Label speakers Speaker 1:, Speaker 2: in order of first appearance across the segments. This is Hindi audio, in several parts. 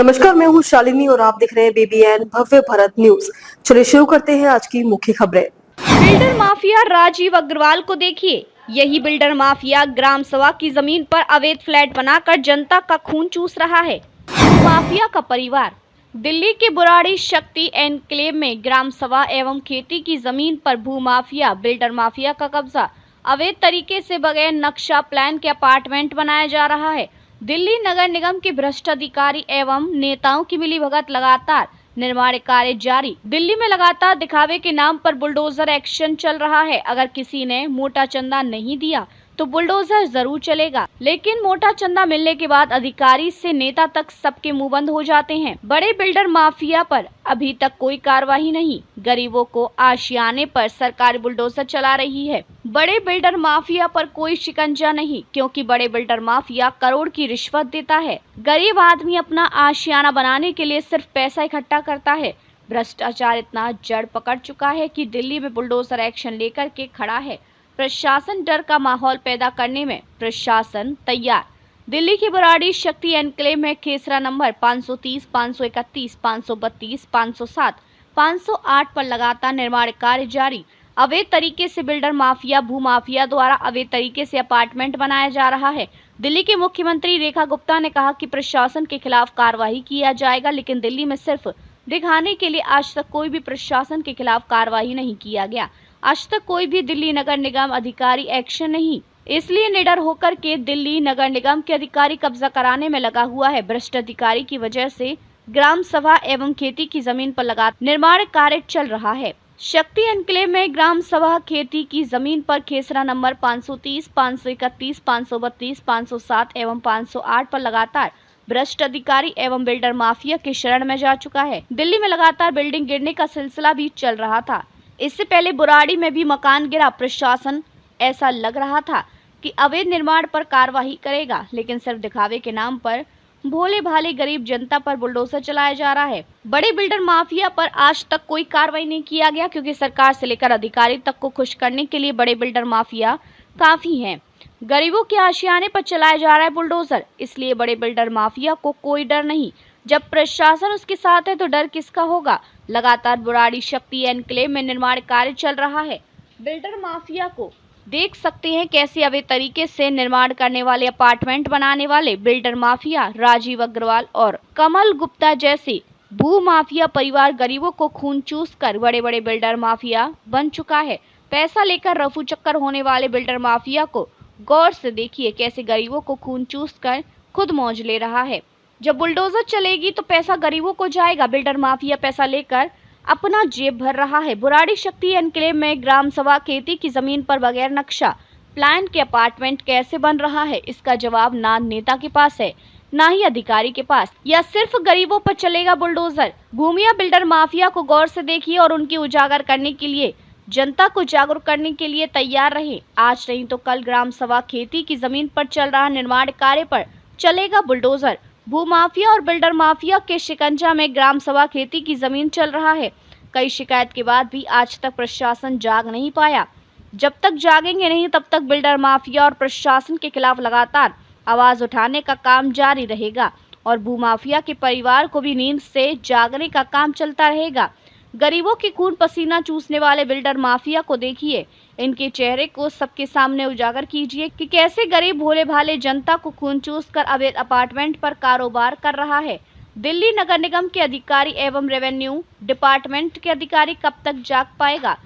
Speaker 1: नमस्कार, मैं हूँ शालिनी और आप देख रहे हैं BBN भव्य भारत न्यूज। चलिए शुरू करते हैं आज की मुख्य खबरें।
Speaker 2: बिल्डर माफिया राजीव अग्रवाल को देखिए। यही बिल्डर माफिया ग्राम सभा की जमीन पर अवैध फ्लैट बनाकर जनता का खून चूस रहा है। माफिया का परिवार दिल्ली के बुराड़ी शक्ति एनक्लेव में ग्राम सभा एवं खेती की जमीन पर भू माफिया बिल्डर माफिया का कब्जा। अवैध तरीके से बगैर नक्शा प्लान के अपार्टमेंट बनाया जा रहा है। दिल्ली नगर निगम के भ्रष्ट अधिकारी एवं नेताओं की मिलीभगत लगातार निर्माण कार्य जारी। दिल्ली में लगातार दिखावे के नाम पर बुलडोजर एक्शन चल रहा है। अगर किसी ने मोटा चंदा नहीं दिया तो बुलडोजर जरूर चलेगा, लेकिन मोटा चंदा मिलने के बाद अधिकारी से नेता तक सबके मुंह बंद हो जाते हैं। बड़े बिल्डर माफिया पर अभी तक कोई कार्रवाई नहीं। गरीबों को आशियाने पर सरकार बुलडोजर चला रही है। बड़े बिल्डर माफिया पर कोई शिकंजा नहीं, क्योंकि बड़े बिल्डर माफिया करोड़ की रिश्वत देता है। गरीब आदमी अपना आशियाना बनाने के लिए सिर्फ पैसा इकट्ठा करता है। भ्रष्टाचार इतना जड़ पकड़ चुका है कि दिल्ली में बुलडोजर एक्शन लेकर के खड़ा है। प्रशासन डर का माहौल पैदा करने में प्रशासन तैयार। दिल्ली की बुराड़ी शक्ति एनक्लेव में खेसरा नंबर 530, 531, 532, 507, 508 पर लगातार निर्माण कार्य जारी। अवैध तरीके से बिल्डर माफिया भू माफिया द्वारा अवैध तरीके से अपार्टमेंट बनाया जा रहा है। दिल्ली के मुख्यमंत्री रेखा गुप्ता ने कहा कि प्रशासन के खिलाफ कार्रवाई किया जाएगा, लेकिन दिल्ली में सिर्फ दिखाने के लिए आज तक कोई भी प्रशासन के खिलाफ कार्रवाई नहीं किया गया। आज तक कोई भी दिल्ली नगर निगम अधिकारी एक्शन नहीं, इसलिए निडर होकर के दिल्ली नगर निगम के अधिकारी कब्जा कराने में लगा हुआ है। भ्रष्ट अधिकारी की वजह से ग्राम सभा एवं खेती की जमीन पर लगातार निर्माण कार्य चल रहा है। शक्ति एनक्लेव में ग्राम सभा खेती की जमीन पर खेसरा नंबर 530, 531, 532, 507 एवं 508 पर लगातार भ्रष्ट अधिकारी एवं बिल्डर माफिया के शरण में जा चुका है। दिल्ली में लगातार बिल्डिंग गिरने का सिलसिला भी चल रहा था। इससे पहले बुराड़ी में भी मकान गिरा। प्रशासन ऐसा लग रहा था कि अवैध निर्माण पर कार्रवाई करेगा, लेकिन सिर्फ दिखावे के नाम पर भोले भाले गरीब जनता पर बुलडोजर चलाया जा रहा है। बड़े बिल्डर माफिया पर आज तक कोई कार्रवाई नहीं किया गया, क्योंकि सरकार से लेकर अधिकारी तक को खुश करने के लिए बड़े बिल्डर माफिया काफी हैं। गरीबों के आशियाने पर चलाया जा रहा है बुलडोजर, इसलिए बड़े बिल्डर माफिया को कोई डर नहीं। जब प्रशासन उसके साथ है तो डर किसका होगा। लगातार बुराड़ी शक्ति एनक्लेव में निर्माण कार्य चल रहा है। बिल्डर माफिया को देख सकते हैं कैसे अवैध तरीके से निर्माण करने वाले, अपार्टमेंट बनाने वाले बिल्डर माफिया राजीव अग्रवाल और कमल गुप्ता जैसे भू माफिया परिवार गरीबों को खून चूस कर बड़े बड़े बिल्डर माफिया बन चुका है। पैसा लेकर रफू चक्कर होने वाले बिल्डर माफिया को गौर से देखिए कैसे गरीबों को खून चूस कर खुद मौज ले रहा है। जब बुलडोजर चलेगी तो पैसा गरीबों को जाएगा। बिल्डर माफिया पैसा लेकर अपना जेब भर रहा है। बुराड़ी शक्ति एनक्लेव में ग्राम सभा खेती की जमीन पर बगैर नक्शा प्लान के अपार्टमेंट कैसे बन रहा है, इसका जवाब ना नेता के पास है ना ही अधिकारी के पास। या सिर्फ गरीबों पर चलेगा बुलडोजर। भूमिया बिल्डर माफिया को गौर से देखिए और उनकी उजागर करने के लिए, जनता को जागरूक करने के लिए तैयार रहे। आज नहीं तो कल ग्राम सभा खेती की जमीन पर चल रहा निर्माण कार्य पर चलेगा बुलडोजर। भू माफिया और बिल्डर माफिया के शिकंजा में ग्राम सभा खेती की जमीन चल रहा है। कई शिकायत के बाद भी आज तक प्रशासन जाग नहीं पाया। जब तक जागेंगे नहीं तब तक बिल्डर माफिया और प्रशासन के खिलाफ लगातार आवाज उठाने का काम जारी रहेगा और भू माफिया के परिवार को भी नींद से जागने का काम चलता रहेगा। गरीबों के खून पसीना चूसने वाले बिल्डर माफिया को देखिए, इनके चेहरे को सबके सामने उजागर कीजिए कि कैसे गरीब भोले भाले जनता को खून चूस कर अवैध अपार्टमेंट पर कारोबार कर रहा है। दिल्ली नगर निगम के अधिकारी एवं रेवेन्यू डिपार्टमेंट के अधिकारी कब तक जाग पाएगा।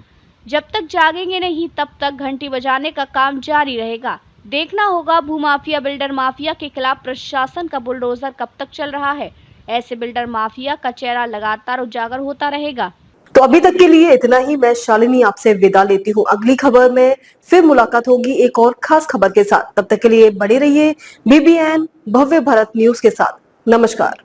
Speaker 2: जब तक जागेंगे नहीं तब तक घंटी बजाने का काम जारी रहेगा। देखना होगा भूमाफिया बिल्डर माफिया के खिलाफ प्रशासन का बुलडोजर कब तक चल रहा है। ऐसे बिल्डर माफिया का चेहरा लगातार उजागर होता रहेगा।
Speaker 1: तो अभी तक के लिए इतना ही। मैं शालिनी आपसे विदा लेती हूँ। अगली खबर में फिर मुलाकात होगी एक और खास खबर के साथ। तब तक के लिए बने रहिए BBN भव्य भारत न्यूज के साथ। नमस्कार।